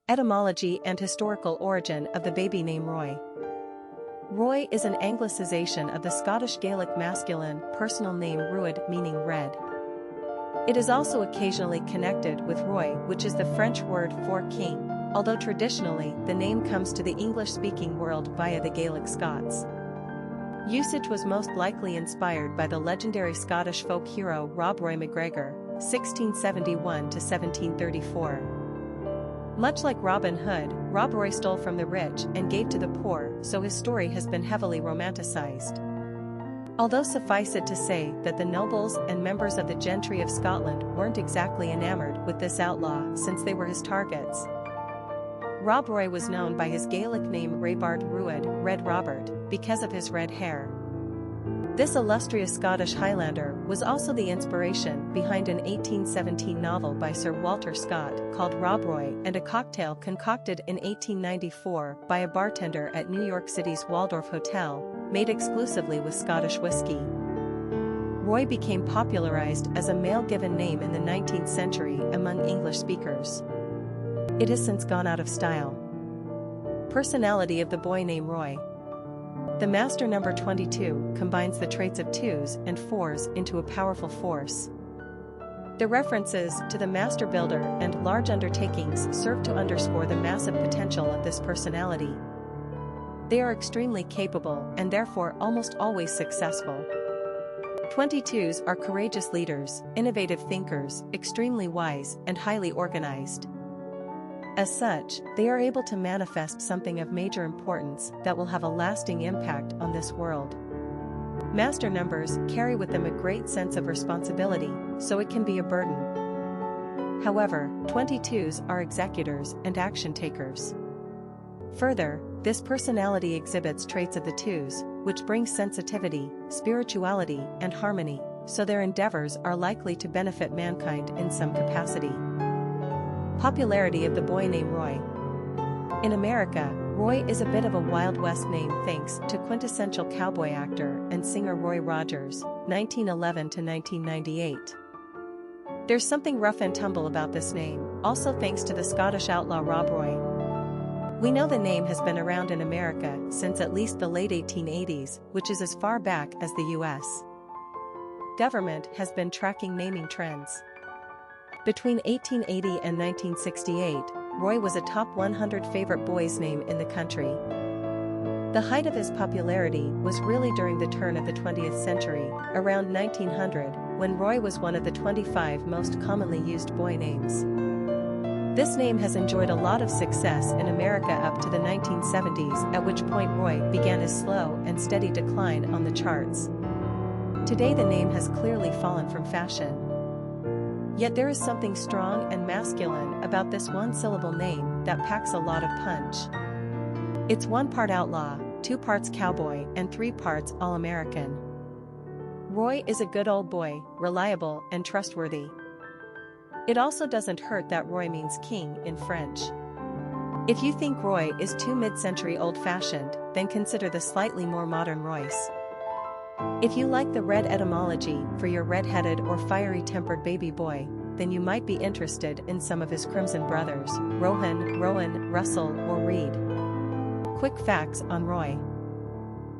Etymology and historical origin of the baby name Roy. Roy is an Anglicization of the Scottish-Gaelic masculine, personal name Ruadh, meaning red. It is also occasionally connected with Roy, which is the French word for king, although traditionally the name comes to the English-speaking world via the Gaelic Scots. Usage was most likely inspired by the legendary Scottish folk hero Rob Roy MacGregor, 1671–1734. Much like Robin Hood, Rob Roy stole from the rich and gave to the poor, so his story has been heavily romanticized. Although suffice it to say that the nobles and members of the gentry of Scotland weren't exactly enamored with this outlaw since they were his targets. Rob Roy was known by his Gaelic name Ruadh Ruadh, Red Robert, because of his red hair. This illustrious Scottish Highlander was also the inspiration behind an 1817 novel by Sir Walter Scott called Rob Roy and a cocktail concocted in 1894 by a bartender at New York City's Waldorf Hotel, made exclusively with Scottish whiskey. Roy became popularized as a male given name in the 19th century among English speakers. It has since gone out of style. Personality of the boy named Roy. The master number 22 combines the traits of 2s and 4s into a powerful force. The references to the master builder and large undertakings serve to underscore the massive potential of this personality. They are extremely capable and therefore almost always successful. 22s are courageous leaders, innovative thinkers, extremely wise, and highly organized. As such, they are able to manifest something of major importance that will have a lasting impact on this world. Master numbers carry with them a great sense of responsibility, so it can be a burden. However, 22s are executors and action takers. Further, this personality exhibits traits of the 2s, which brings sensitivity, spirituality, and harmony, so their endeavors are likely to benefit mankind in some capacity. Popularity of the boy named Roy. In America, Roy is a bit of a Wild West name thanks to quintessential cowboy actor and singer Roy Rogers, 1911–1998. There's something rough and tumble about this name, also thanks to the Scottish outlaw Rob Roy. We know the name has been around in America since at least the late 1880s, which is as far back as the US. Government has been tracking naming trends. Between 1880 and 1968, Roy was a top 100 favorite boy's name in the country. The height of his popularity was really during the turn of the 20th century, around 1900, when Roy was one of the 25 most commonly used boy names. This name has enjoyed a lot of success in America up to the 1970s, at which point Roy began his slow and steady decline on the charts. Today the name has clearly fallen from fashion. Yet there is something strong and masculine about this one-syllable name that packs a lot of punch. It's 1 part outlaw, 2 parts cowboy, and 3 parts all-American. Roy is a good old boy, reliable and trustworthy. It also doesn't hurt that Roy means king in French. If you think Roy is too mid-century old-fashioned, then consider the slightly more modern Royce. If you like the red etymology for your red-headed or fiery-tempered baby boy, then you might be interested in some of his crimson brothers, Rohan, Rowan, Russell, or Reed. Quick facts on Roy.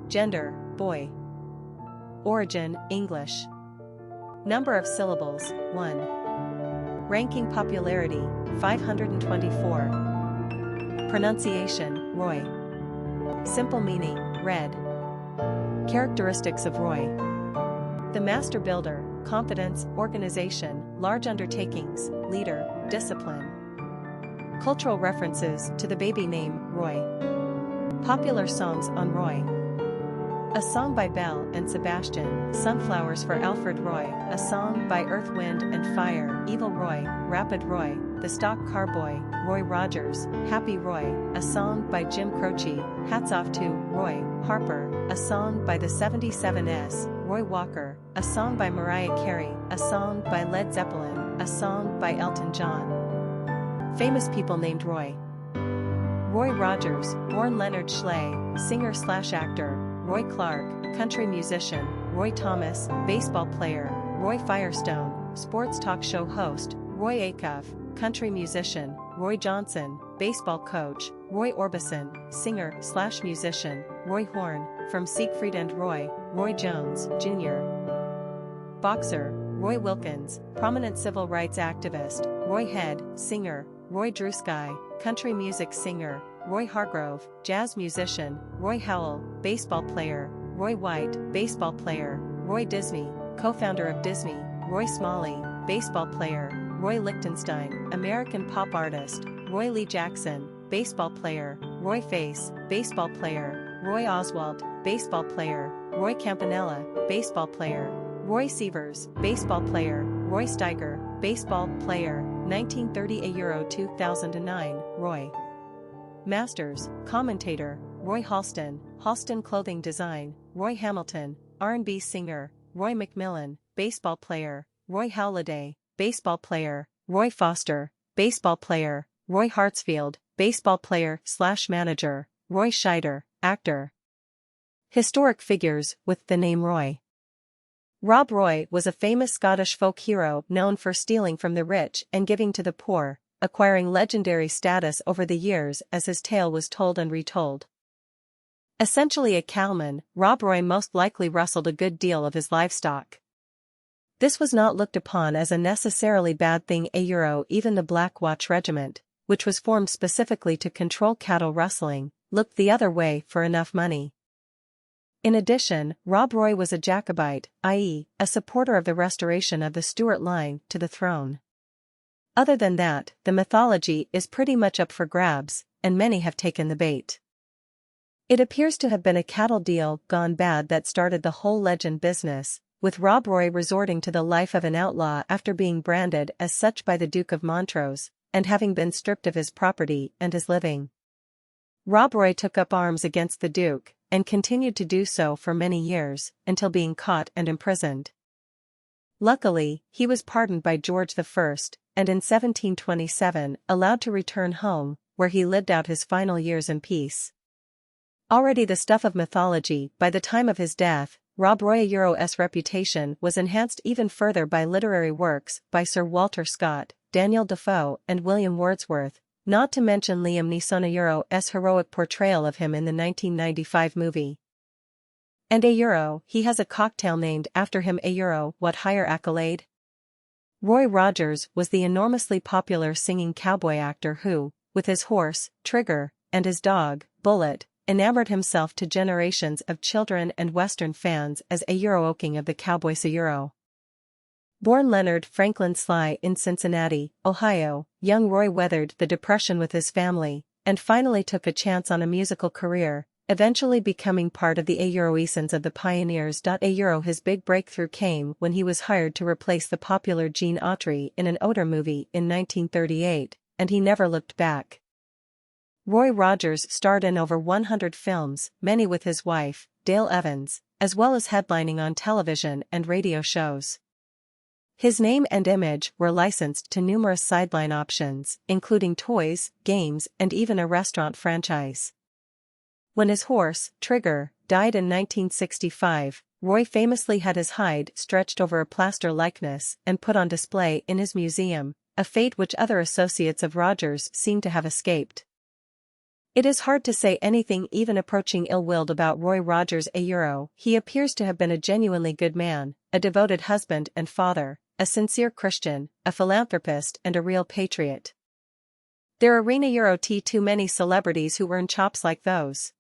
Gender, boy. Origin, English. Number of syllables, 1. Ranking popularity, 524. Pronunciation, Roy. Simple meaning, red. Characteristics of Roy. The master builder, confidence, organization, large undertakings, leader, discipline. Cultural references to the baby name, Roy. Popular songs on Roy. A song by Belle and Sebastian, Sunflowers for Alfred Roy, a song by Earth, Wind and Fire, Evil Roy, Rapid Roy, The Stock Car Boy, Roy Rogers, Happy Roy, a song by Jim Croce, Hats Off to Roy Harper, a song by the 77s, Roy Walker, a song by Mariah Carey, a song by Led Zeppelin, a song by Elton John. Famous people named Roy. Roy Rogers, born Leonard Schley, singer/actor, Roy Clark, country musician, Roy Thomas, baseball player, Roy Firestone, sports talk show host, Roy Acuff, country musician, Roy Johnson, baseball coach, Roy Orbison, singer/musician, Roy Horn, from Siegfried and Roy, Roy Jones, Jr. Boxer, Roy Wilkins, prominent civil rights activist, Roy Head, singer, Roy Drewsky, country music singer, Roy Hargrove, jazz musician, Roy Howell, baseball player, Roy White, baseball player, Roy Disney, co-founder of Disney, Roy Smalley, baseball player, Roy Lichtenstein, American pop artist, Roy Lee Jackson, baseball player, Roy Face, baseball player, Roy Oswald, baseball player, Roy Campanella, baseball player, Roy Sievers, baseball player, Roy Steiger, baseball player, 1930 a Euro 2009, Roy Masters, commentator, Roy Halston, Halston clothing design, Roy Hamilton, R&B singer, Roy McMillan, baseball player, Roy Halladay, baseball player, Roy Foster, baseball player, Roy Hartsfield, baseball player/manager, Roy Scheider, actor. Historic figures with the name Roy. Rob Roy was a famous Scottish folk hero known for stealing from the rich and giving to the poor, acquiring legendary status over the years as his tale was told and retold. Essentially a cowman, Rob Roy most likely rustled a good deal of his livestock. This was not looked upon as a necessarily bad thing. Even the Black Watch Regiment, which was formed specifically to control cattle rustling, looked the other way for enough money. In addition, Rob Roy was a Jacobite, i.e., a supporter of the restoration of the Stuart line to the throne. Other than that, the mythology is pretty much up for grabs, and many have taken the bait. It appears to have been a cattle deal gone bad that started the whole legend business, with Rob Roy resorting to the life of an outlaw after being branded as such by the Duke of Montrose, and having been stripped of his property and his living. Rob Roy took up arms against the Duke, and continued to do so for many years, until being caught and imprisoned. Luckily, he was pardoned by George I, and in 1727 allowed to return home, where he lived out his final years in peace. Already the stuff of mythology, by the time of his death, Rob Roy's reputation was enhanced even further by literary works by Sir Walter Scott, Daniel Defoe, and William Wordsworth, not to mention Liam Neeson's heroic portrayal of him in the 1995 movie. And he has a cocktail named after him. What higher accolade? Roy Rogers was the enormously popular singing cowboy actor who, with his horse, Trigger, and his dog, Bullet, enamored himself to generations of children and Western fans as Oking of the Cowboys. Born Leonard Franklin Sly in Cincinnati, Ohio, young Roy weathered the Depression with his family, and finally took a chance on a musical career, eventually becoming part of the Sons of the Pioneers. His big breakthrough came when he was hired to replace the popular Gene Autry in an Oder movie in 1938, and he never looked back. Roy Rogers starred in over 100 films, many with his wife, Dale Evans, as well as headlining on television and radio shows. His name and image were licensed to numerous sideline options, including toys, games, and even a restaurant franchise. When his horse, Trigger, died in 1965, Roy famously had his hide stretched over a plaster likeness and put on display in his museum, a fate which other associates of Rogers seem to have escaped. It is hard to say anything even approaching ill-willed about Roy Rogers. He appears to have been a genuinely good man, a devoted husband and father, a sincere Christian, a philanthropist and a real patriot. There are too many celebrities who earn chops like those.